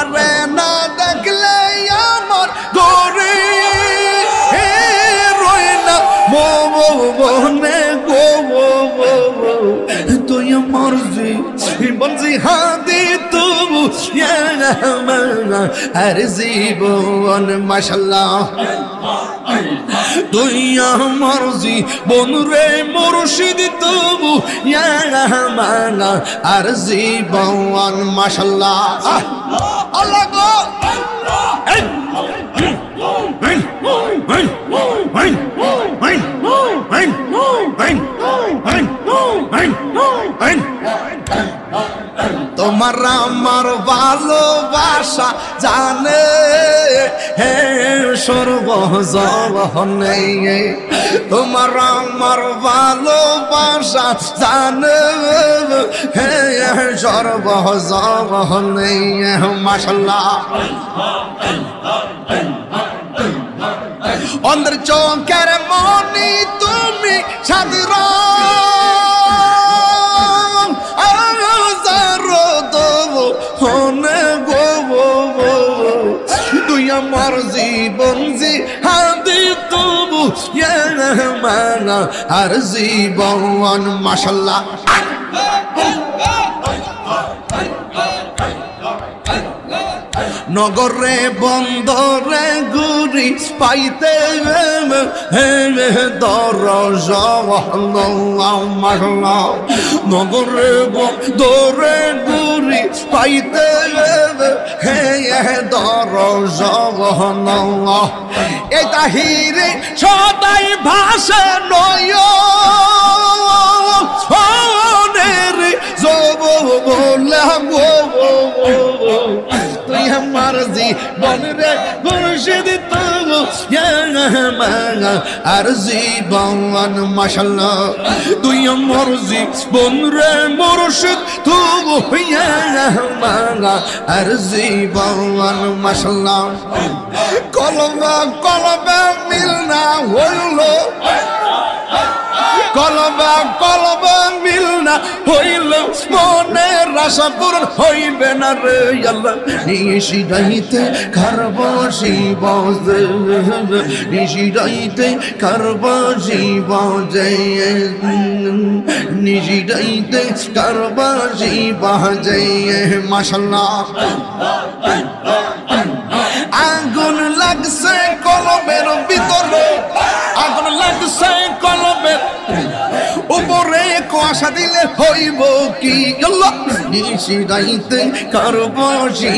তোমারে না দেখলে আমার ঘরে রয় না মনে গো তুই আমার জীবন জিহাদি তবু আর জীবন মাশাআল্লাহ তুই আমার জীবন রে মুর্শিদ তবু আর জীবন মাশাআল্লাহ আল্লাহ গো তোমার আমার ভালোবাসা জানে হে সর্বজনে তোমার আমার ভালোবাসা জানে হে সর্বজনে মাশাআল্লাহ অন্ধের চোখের মনি তুমি সাদর তুই আমার জীবন জিহাদি তবু আর জীবন মাশাআল্লাহ নগরে বন্দরে ঘুরি পাইতে নগরে বন্দরে ঘুরি পাইতে এই তাহিরে সদাই ভাষা নয় তুই আমার জীবন রে মুর্শিদ তবু আর জীবন মাশাআল্লাহ তুই আমার জীবন রে মুর্শিদ তবু আর জীবন মাশাআল্লাহ কলবে মিল না হইল কলবে মিল না হইল মনের আশা পূরণ হইবে না রে আল্লাহ নিশিরাইতে কারবাসি বাজে নিশিরাইতে কারবাসি বাজে নিশিরাইতে কারবাসি বাজে মাশাআল্লাহ আগুন লাগছে কলবের ভিতরে আগুন লাগছে কলবের উপরে কুয়াশা দিলে হইব কি আল্লাহ নিশিরাইতে কারবাসি